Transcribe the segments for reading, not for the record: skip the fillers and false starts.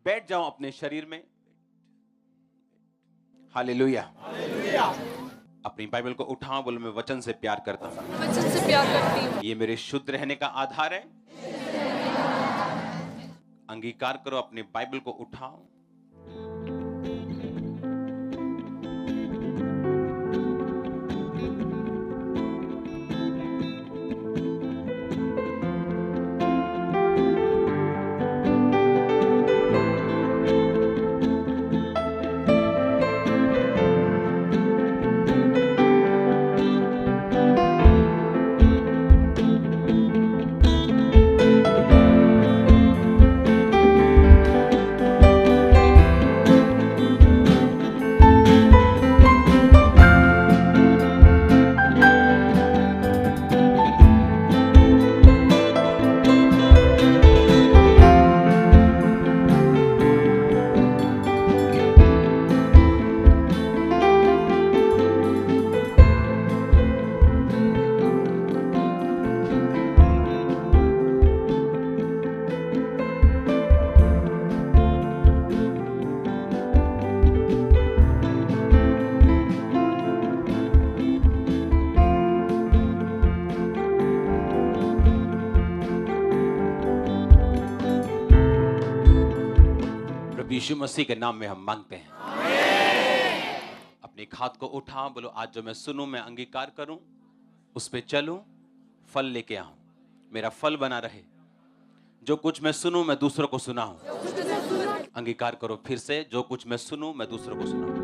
बैठ जाओ अपने शरीर में। हालेलुया। अपनी बाइबल को उठाओ, बोलो मैं वचन से प्यार करता हूँ। वचन से प्यार करती हूँ। ये मेरे शुद्ध रहने का आधार है। अंगीकार करो, अपनी बाइबल को उठाओ। यीशु मसीह के नाम में हम मांगते हैं। अपने हाथ को उठाओ, बोलो आज जो मैं सुनूं मैं अंगीकार करूं, उस पे चलूं, फल लेके आऊं, मेरा फल बना रहे। जो कुछ मैं सुनूं मैं दूसरों को सुनाऊं। अंगीकार करो फिर से, जो कुछ मैं सुनूं मैं दूसरों को सुनाऊं।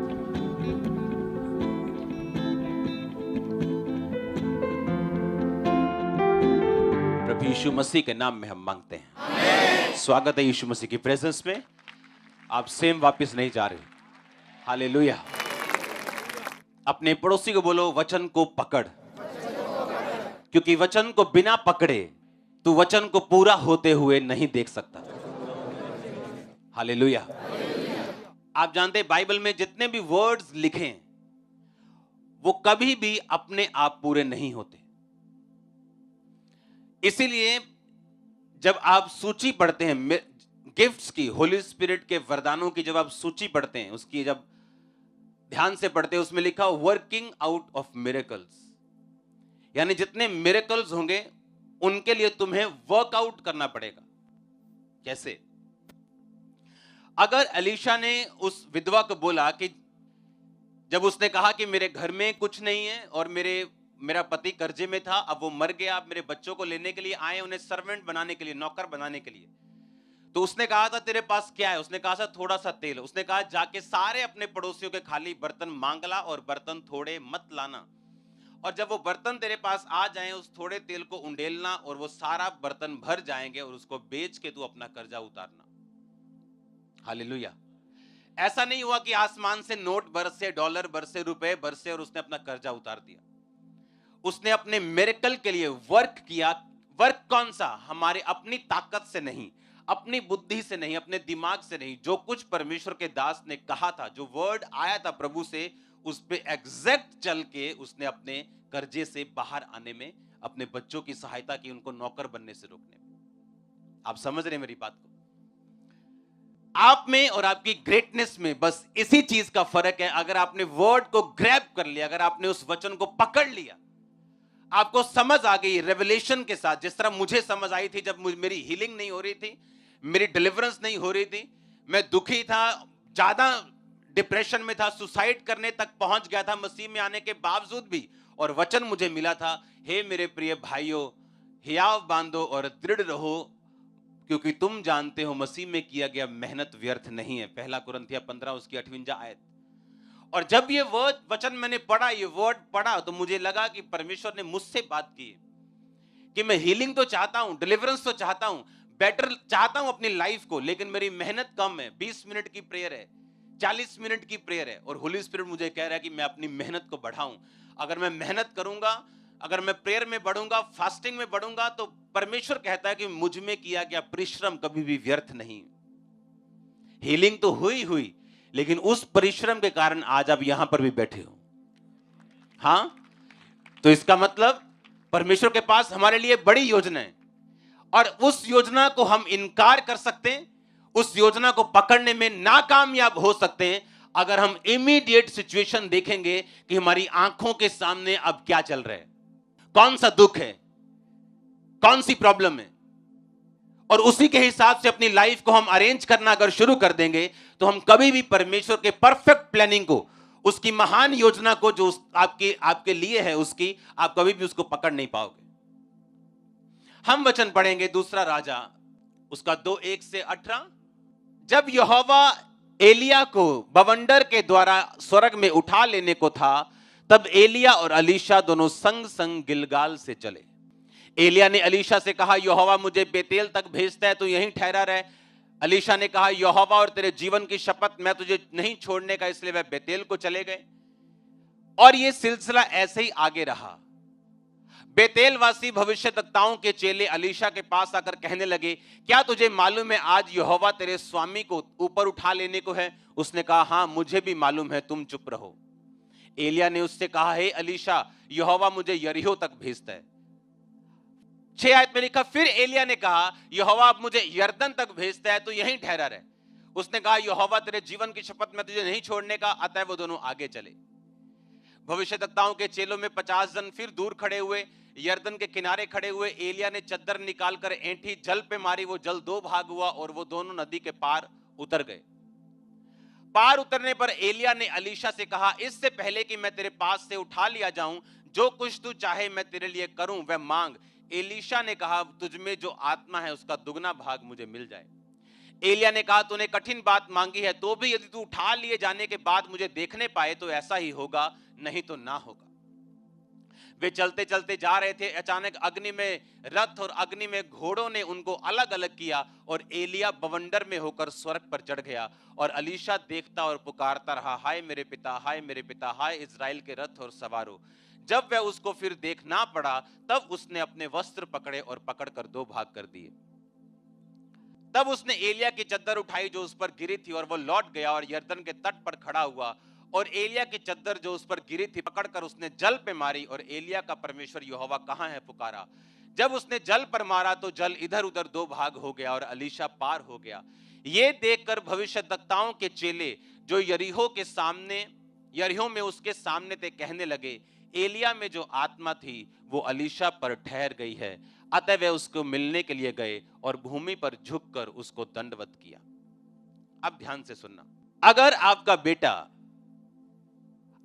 प्रभु यीशु मसीह के नाम में हम मांगते हैं। स्वागत है यीशु मसीह की प्रेजेंस में। आप सेम वापस नहीं जा रहे। हालेलुया। अपने पड़ोसी को बोलो वचन को पकड़, क्योंकि वचन को बिना पकड़े तू वचन को पूरा होते हुए नहीं देख सकता। हालेलुया। आप जानते हैं बाइबल में जितने भी वर्ड्स लिखे वो कभी भी अपने आप पूरे नहीं होते। इसीलिए जब आप सूची पढ़ते हैं गिफ्ट्स की, होली स्पिरिट के वरदानों की, जब आप सूची पढ़ते हैं, उसकी जब ध्यान से पढ़ते हैं, उसमें लिखा वर्किंग आउट ऑफ मिरेकल्स, यानी जितने मिरेकल्स होंगे उनके लिए तुम्हें वर्कआउट करना पड़ेगा। कैसे? अगर एलीशा ने उस विधवा को बोला कि जब उसने कहा कि मेरे घर में कुछ नहीं है और मेरा पति कर्जे में था, अब वो मर गया, अब मेरे बच्चों को लेने के लिए आए, उन्हें सर्वेंट बनाने के लिए, नौकर बनाने के लिए, तो उसने कहा था तेरे पास क्या है? उसने कहा था थोड़ा सा तेल। उसने कहा जाके सारे अपने पड़ोसियों के खाली बर्तन मांग ला और बर्तन थोड़े मत लाना, और जब वो बर्तन तेरे पास आ जाएं उस थोड़े तेल को उंडेलना और वो सारा बर्तन भर जाएंगे और उसको बेच के तू अपना कर्जा उतारना। हालेलुया। ऐसा नहीं हुआ कि आसमान से नोट बरसे, डॉलर बरसे, रुपए बरसे और उसने अपना कर्जा उतार दिया। उसने अपने मिरेकल के लिए वर्क किया। वर्क कौन सा? हमारे अपनी ताकत से नहीं, अपनी बुद्धि से नहीं, अपने दिमाग से नहीं। जो कुछ परमेश्वर के दास ने कहा था, जो वर्ड आया था प्रभु से, उस पे एग्जैक्ट चल के उसने अपने कर्जे से बाहर आने में, अपने बच्चों की सहायता की, उनको नौकर बनने से रोकने में। आप समझ रहे मेरी बात को? आप में और आपकी ग्रेटनेस में बस इसी चीज का फर्क है। अगर आपने वर्ड को ग्रैब कर लिया, अगर आपने उस वचन को पकड़ लिया, आपको समझ आ गई रेवलेशन के साथ, जिस तरह मुझे समझ आई थी जब मेरी हीलिंग नहीं हो रही थी, मेरी डिलीवरेंस नहीं हो रही थी, मैं दुखी था, ज्यादा डिप्रेशन में था, सुसाइड करने तक पहुंच गया था मसीह में आने के बावजूद भी, और वचन मुझे मिला था, हे मेरे प्रिय भाइयों, हियाव बांधो और दृढ़ रहो, क्योंकि तुम जानते हो मसीह में किया गया मेहनत व्यर्थ नहीं है। पहला कुरिन्थिया 15 उसकी 58 आयत। और जब ये वचन मैंने पढ़ा, ये वर्ड पढ़ा, तो मुझे लगा कि परमेश्वर ने मुझसे बात की कि मैं हीलिंग तो चाहता हूं, डिलीवरेंस तो चाहता हूं, बेटर चाहता हूं अपनी लाइफ को, लेकिन मेरी मेहनत कम है। 20 मिनट की प्रेयर है, 40 मिनट की प्रेयर है, और होली स्पिरिट मुझे कह रहा है कि मैं अपनी मेहनत को बढ़ाऊं। अगर मैं मेहनत करूंगा, अगर मैं प्रेयर में बढ़ूंगा, फास्टिंग में बढ़ूंगा, तो परमेश्वर कहता है कि मुझ में किया गया परिश्रम कभी भी व्यर्थ नहीं। हीलिंग तो हुई, लेकिन उस परिश्रम के कारण आज आप यहां पर भी बैठे हो। हां, तो इसका मतलब परमेश्वर के पास हमारे लिए बड़ी योजना है, और उस योजना को हम इनकार कर सकते हैं, उस योजना को पकड़ने में नाकामयाब हो सकते हैं अगर हम इमीडिएट सिचुएशन देखेंगे कि हमारी आंखों के सामने अब क्या चल रहा है, कौन सा दुख है, कौन सी प्रॉब्लम है, और उसी के हिसाब से अपनी लाइफ को हम अरेंज करना अगर शुरू कर देंगे तो हम कभी भी परमेश्वर के परफेक्ट प्लानिंग को, उसकी महान योजना को जो आपके लिए है, उसकी आप कभी भी उसको पकड़ नहीं पाओगे। हम वचन पढ़ेंगे दूसरा राजा उसका 2:1-18। जब यहोवा एलिया को बवंडर के द्वारा स्वर्ग में उठा लेने को था, तब एलिया और अलीशा दोनों संग संग गिलगाल से चले। एलिया ने अलीशा से कहा, यहोवा मुझे बेतेल तक भेजता है, तो यहीं ठहरा रहे। अलीशा ने कहा, यहोवा और तेरे जीवन की शपथ, मैं तुझे नहीं छोड़ने का, इसलिए वह बेतेल को चले गए। और यह सिलसिला ऐसे ही आगे रहा। बेतेल वासी भविष्यद्वक्ताओं के चेले अलीशा के पास आकर कहने लगे, क्या तुझे मालूम है आज यहोवा तेरे स्वामी को ऊपर उठा लेने को है? उसने कहा, हां मुझे भी मालूम है, तुम चुप रहो। एलिया ने उससे कहा, हे अलीशा, यहोवा मुझे यरीहो तक भेजता है। 6 आयत में लिखा, फिर एलिया ने कहा, यहोवा अब मुझे यरदन तक भेजता है, तो यहीं ठहरा रहे। उसने कहा, यहोवा तेरे जीवन की शपथ, मैं तुझे नहीं छोड़ने का। अतः वो दोनों आगे चले। भविष्यद्वक्ताओं के चेलों में 50 जन फिर दूर खड़े हुए, यरदन के किनारे खड़े हुए। एलिया ने चद्दर निकालकर ऐंठी जल पे मारी, वो जल 2 भाग हुआ और वो दोनों नदी के पार उतर गए। पार उतरने पर एलिया ने अलीशा से कहा, इससे पहले कि मैं तेरे पास से उठा लिया जाऊं, जो कुछ तू चाहे मैं तेरे लिए करूं वह मांग। एलीशा ने कहा, तुझमें जो आत्मा है उसका दुगना भाग मुझे मिल जाए। एलिया ने कहा, तूने कठिन बात मांगी है, तो भी यदि तू उठा लिए जाने के बाद मुझे देखने पाए तो ऐसा ही होगा, नहीं तो ना होगा। वे चलते चलते जा रहे थे, अचानक अग्नि में रथ और अग्नि में घोड़ों ने उनको अलग अलग किया और एलिया बवंडर में होकर स्वर्ग पर चढ़ गया। और अलीशा देखता और पुकारता रहा, हाय मेरे पिता, हाय मेरे पिता, हाय इजराइल के रथ और सवारों। जब वह उसको फिर देखना पड़ा, तब उसने अपने वस्त्र पकड़े और पकड़कर 2 भाग कर दिए। तब उसने एलिया की चद्दर उठाई जो उस पर गिरी थी, और वो लौट गया और यरदन के तट पर खड़ा हुआ, और एलिया की चद्दर जो उस पर गिरी थी पकड़कर उसने जल पे मारी, और एलिया का परमेश्वर यहोवा कहां है पुकारा। जब उसने जल पर मारा तो जल इधर उधर 2 भाग हो गया और अलीशा पार हो गया। ये देखकर भविष्यद्वक्ताओं के चेले जो यरीहो में उसके सामने थे कहने लगे, एलिया में जो आत्मा थी वो अलीशा पर ठहर गई है। अतः वे उसको मिलने के लिए गए और भूमि पर झुककर उसको दंडवत किया। अब ध्यान से सुनना, अगर आपका बेटा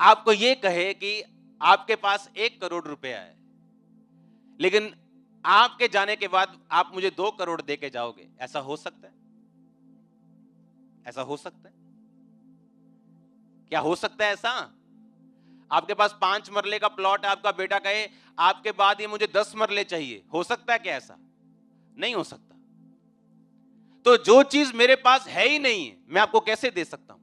आपको यह कहे कि आपके पास 1 करोड़ रुपया है, लेकिन आपके जाने के बाद आप मुझे 2 करोड़ दे के जाओगे, ऐसा हो सकता है? ऐसा हो सकता है? क्या हो सकता है ऐसा? आपके पास 5 मरले का प्लॉट है, आपका बेटा कहे आपके बाद ये मुझे 10 मरले चाहिए, हो सकता है क्या ऐसा? नहीं हो सकता। तो जो चीज मेरे पास है ही नहीं है, मैं आपको कैसे दे सकता हूं?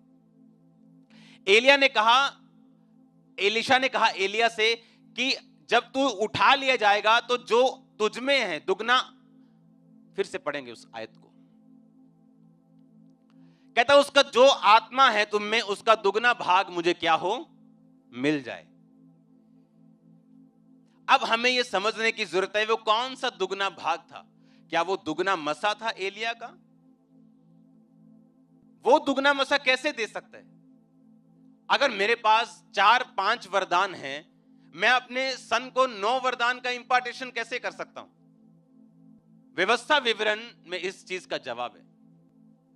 एलीशा ने कहा एलिया से कि जब तू उठा लिया जाएगा तो जो तुझ में है दुगना, फिर से पढ़ेंगे उस आयत को। कहता उसका जो आत्मा है तुम में उसका दुगना भाग मुझे क्या हो, मिल जाए। अब हमें यह समझने की जरूरत है वो कौन सा दुगना भाग था। क्या वो दुगना मसा था एलिया का? वो दुगना मसा कैसे दे सकता है? अगर मेरे पास 4-5 वरदान हैं, मैं अपने सन को 9 वरदान का इंपार्टेशन कैसे कर सकता हूं? व्यवस्था विवरण में इस चीज का जवाब है।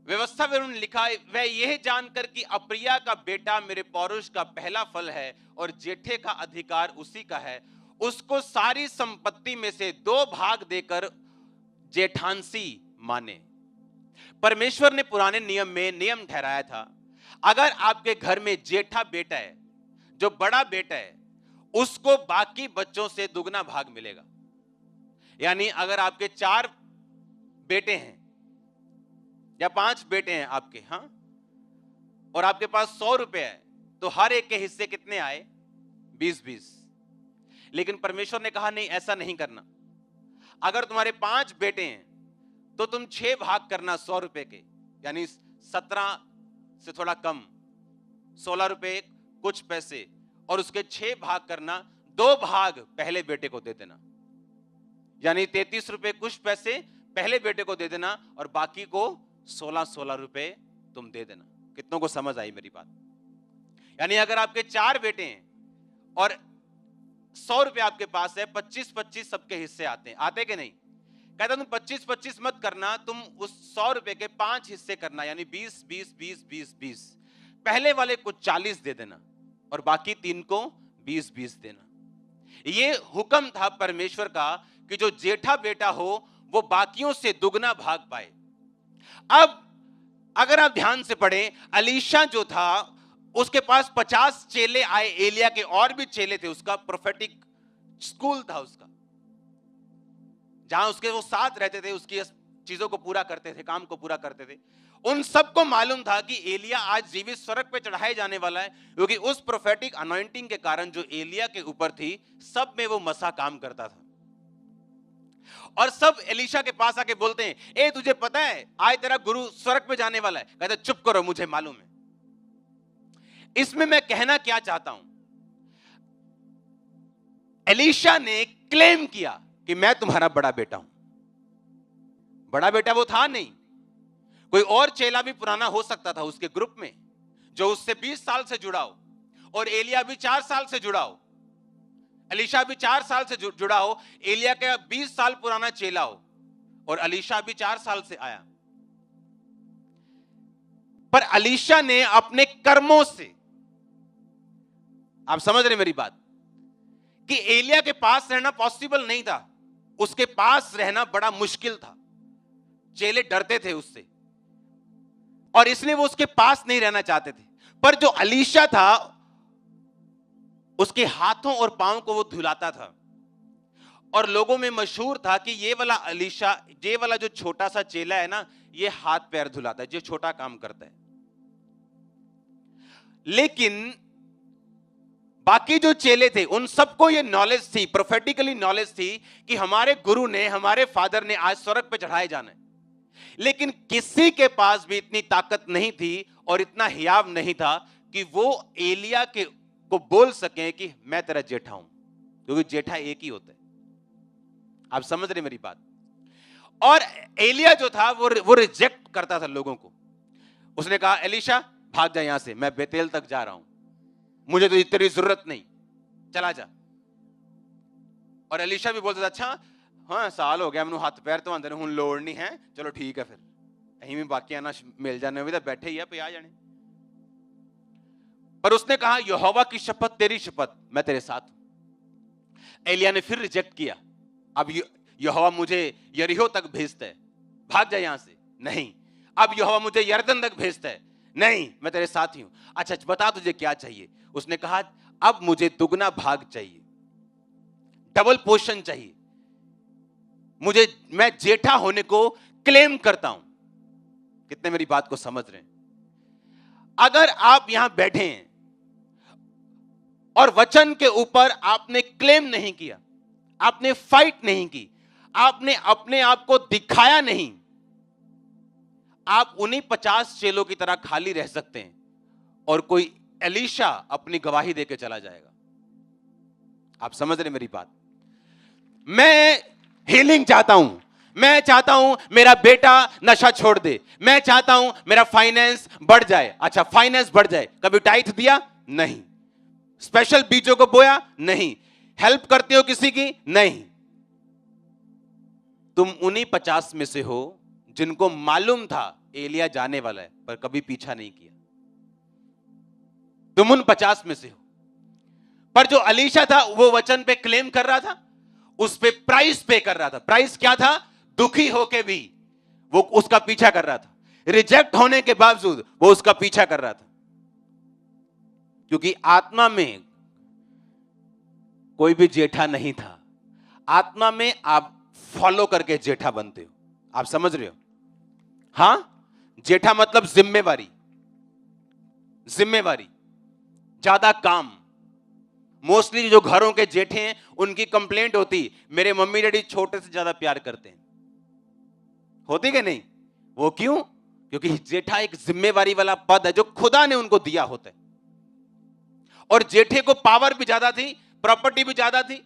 व्यवस्था विवरण लिखा है, वह यह जानकर कि अप्रिया का बेटा मेरे पौरुष का पहला फल है और जेठे का अधिकार उसी का है, उसको सारी संपत्ति में से 2 भाग देकर जेठांसी माने। परमेश्वर ने पुराने नियम में नियम ठहराया था, अगर आपके घर में जेठा बेटा है, जो बड़ा बेटा है, उसको बाकी बच्चों से दुगना भाग मिलेगा। यानी अगर आपके 4 बेटे हैं या 5 बेटे हैं आपके, हां, और आपके पास 100 रुपए है, तो हर एक के हिस्से कितने आए? 20-20। लेकिन परमेश्वर ने कहा नहीं, ऐसा नहीं करना। अगर तुम्हारे 5 बेटे हैं तो तुम 6 भाग करना 100 रुपए के, यानी 17 से थोड़ा कम, 16 रुपए कुछ पैसे, और उसके 6 भाग करना, 2 भाग पहले बेटे को दे देना, यानी 33 रुपए कुछ पैसे पहले बेटे को दे देना और बाकी को 16-16 रुपए तुम दे देना। कितनों को समझ आई मेरी बात? यानी अगर आपके 4 बेटे हैं और 100 रुपए आपके पास है, 25-25 सबके हिस्से आते हैं, आते कि नहीं? कहता तुम 25-25 मत करना, तुम उस 100 रुपए के 5 हिस्से करना, यानी 20-20-20-20-20। पहले वाले को 40 दे देना और बाकी 3 को 20-20 देना। ये हुक्म था परमेश्वर का कि जो जेठा बेटा हो वो बाकियों से दुगना भाग पाए। अब अगर आप ध्यान से पढ़ें, अलीशा जो था उसके पास 50 चेले आए, एलिया के और भी चेले थे, उसका प्रोफेटिक स्कूल था उसका, जहां उसके वो साथ रहते थे, उसकी चीजों को पूरा करते थे, काम को पूरा करते थे। उन सबको मालूम था कि एलिया आज जीवित स्वर्ग पे चढ़ाए जाने वाला है, क्योंकि उस प्रोफेटिक अनॉइंटिंग के कारण जो एलिया के ऊपर थी, सब में वो मसा काम करता था। और सब एलीशा के पास आके बोलते हैं, ए तुझे पता है आज तेरा गुरु स्वर्ग पे जाने वाला है? कहता चुप करो, मुझे मालूम है। इसमें मैं कहना क्या चाहता हूं, एलीशा ने क्लेम किया कि मैं तुम्हारा बड़ा बेटा हूं। बड़ा बेटा वो था नहीं, कोई और चेला भी पुराना हो सकता था उसके ग्रुप में, जो उससे 20 साल से जुड़ा हो, और एलिया भी 4 साल से जुड़ा हो, अलीशा भी 4 साल से जुड़ा हो, एलिया का 20 साल पुराना चेला हो, और अलीशा भी 4 साल से आया। पर अलीशा ने अपने कर्मों से, आप समझ रहे मेरी बात, कि एलिया के पास रहना पॉसिबल नहीं था, उसके पास रहना बड़ा मुश्किल था, चेले डरते थे उससे, और इसलिए वो उसके पास नहीं रहना चाहते थे। पर जो अलीशा था, उसके हाथों और पांव को वो धुलाता था, और लोगों में मशहूर था कि ये वाला अलीशा, ये वाला जो छोटा सा चेला है ना, ये हाथ पैर धुलाता है, जो छोटा काम करता है। लेकिन बाकी जो चेले थे उन सबको ये नॉलेज थी, प्रोफेटिकली नॉलेज थी कि हमारे गुरु ने, हमारे फादर ने आज स्वर्ग पे चढ़ाए जाना है। लेकिन किसी के पास भी इतनी ताकत नहीं थी और इतना हियाव नहीं था कि वो एलिया को बोल सके कि मैं तेरा जेठा हूं, क्योंकि जेठा एक ही होता है। आप समझ रहे मेरी बात? और एलिया जो था वो रिजेक्ट करता था लोगों को। उसने कहा एलीशा भाग जा यहां से, मैं बेतेल तक जा रहा हूं, मुझे तो तेरी जरूरत नहीं, चला जा। और एलीशा भी बोलता था अच्छा हाँ साल हो गया मैंने हाथ पैर तो आंदे हूं लोड़ नहीं है, चलो ठीक है, फिर अहीं भी बाकी आना मिल जाने भी तो बैठे ही है पे आ जाने। पर उसने कहा यहोवा की शपथ, तेरी शपथ, मैं तेरे साथ हूं। एलिया ने फिर रिजेक्ट किया, अब यहोवा मुझे यरीहो तक भेजता है, भाग जा यहां से, नहीं। अब यहोवा मुझे यरदन तक भेजता है, नहीं, मैं तेरे साथ ही हूं। अच्छा बता तुझे क्या चाहिए? उसने कहा अब मुझे दुगना भाग चाहिए, डबल पोर्शन चाहिए मुझे, मैं जेठा होने को क्लेम करता हूं। कितने मेरी बात को समझ रहे हैं? अगर आप यहां बैठे हैं और वचन के ऊपर आपने क्लेम नहीं किया, आपने फाइट नहीं की, आपने अपने आप को दिखाया नहीं, आप उन्हीं 50 चेलों की तरह खाली रह सकते हैं और कोई एलीशा अपनी गवाही देके चला जाएगा। आप समझ रहे मेरी बात? मैं हीलिंग चाहता हूं, मैं चाहता हूं मेरा बेटा नशा छोड़ दे, मैं चाहता हूं मेरा फाइनेंस बढ़ जाए। अच्छा फाइनेंस बढ़ जाए, कभी टाइट दिया? नहीं। स्पेशल बीजों को बोया? नहीं। हेल्प करते हो किसी की? नहीं। तुम उन्हीं 50 में से हो जिनको मालूम था एलिया जाने वाला है, पर कभी पीछा नहीं किया। तुम उन 50 में से हो। पर जो अलीशा था वो वचन पे क्लेम कर रहा था, उस पे प्राइस पे कर रहा था। प्राइस क्या था? दुखी होके भी वो उसका पीछा कर रहा था, रिजेक्ट होने के बावजूद वो उसका पीछा कर रहा था, क्योंकि आत्मा में कोई भी जेठा नहीं था। आत्मा में आप फॉलो करके जेठा बनते हो। आप समझ रहे हो? हां, जेठा मतलब जिम्मेवारी, जिम्मेवारी, ज्यादा काम। मोस्टली जो घरों के जेठे हैं उनकी कंप्लेंट होती मेरे मम्मी डैडी छोटे से ज्यादा प्यार करते हैं। होती कि नहीं? वो क्यों? क्योंकि जेठा एक जिम्मेवारी वाला पद है जो खुदा ने उनको दिया होता है, और जेठे को पावर भी ज्यादा थी, प्रॉपर्टी भी ज्यादा थी,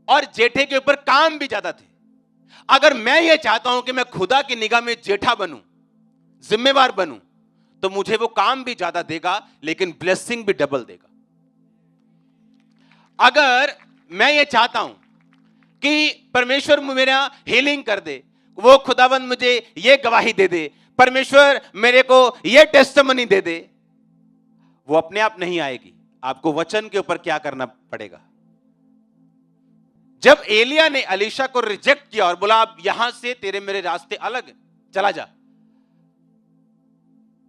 और जेठे के ऊपर काम भी ज्यादा थे। अगर मैं ये चाहता हूं कि मैं खुदा की निगाह में जेठा बनूं, जिम्मेवार बनूं, तो मुझे वो काम भी ज्यादा देगा लेकिन ब्लेसिंग भी डबल देगा। अगर मैं ये चाहता हूं कि परमेश्वर मेरा हीलिंग कर दे, वो खुदावंद मुझे ये गवाही दे दे, परमेश्वर मेरे को ये टेस्टिमनी दे दे, वो अपने आप नहीं आएगी। आपको वचन के ऊपर क्या करना पड़ेगा। जब एलिया ने एलीशा को रिजेक्ट किया और बोला अब यहां से तेरे मेरे रास्ते अलग हैं, चला जा,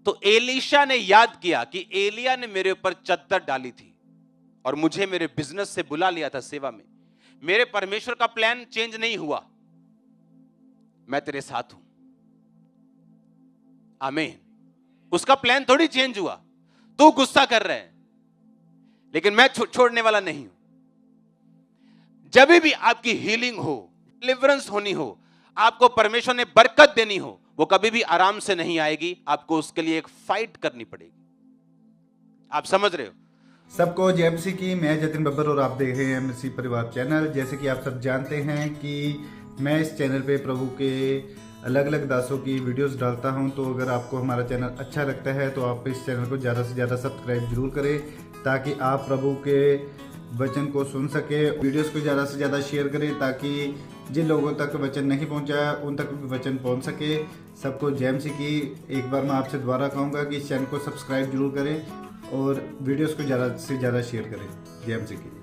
तो एलीशा ने याद किया कि एलिया ने मेरे ऊपर चद्दर डाली थी और मुझे मेरे बिजनेस से बुला लिया था सेवा में। मेरे परमेश्वर का प्लान चेंज नहीं हुआ, मैं तेरे साथ हूं। आमीन। उसका प्लान थोड़ी चेंज हुआ, तू गुस्सा कर रहा है लेकिन मैं छोड़ने वाला नहीं हूं। जब भी आपकी हीलिंग हो, डिलीवरेंस होनी हो, आपको परमेश्वर ने बरकत देनी हो, वो कभी भी आराम से नहीं आएगी। आपको उसके लिए एक फाइट करनी पड़ेगी। आप समझ रहे हो। सबको जय मसीह की। मैं जतिन बब्बर और आप देख रहे हैं मसीह परिवार चैनल। जैसे कि आप सब जानते हैं कि मैं इस चैनल पे प्रभु के अलग अलग दासों की वीडियोस डालता हूं, तो अगर आपको हमारा चैनल अच्छा लगता है तो आप इस चैनल को ज़्यादा से ज़्यादा सब्सक्राइब जरूर करें, ताकि आप प्रभु के वचन को सुन सके। वीडियोस को ज़्यादा से ज़्यादा शेयर करें ताकि जिन लोगों तक वचन नहीं पहुंचा उन तक भी वचन पहुंच सके। सबको जय मसीह की। एक बार मैं आपसे दोबारा कहूँगा कि इस चैनल को सब्सक्राइब जरूर करें और वीडियोस को ज़्यादा से ज़्यादा शेयर करें। जय मसीह की।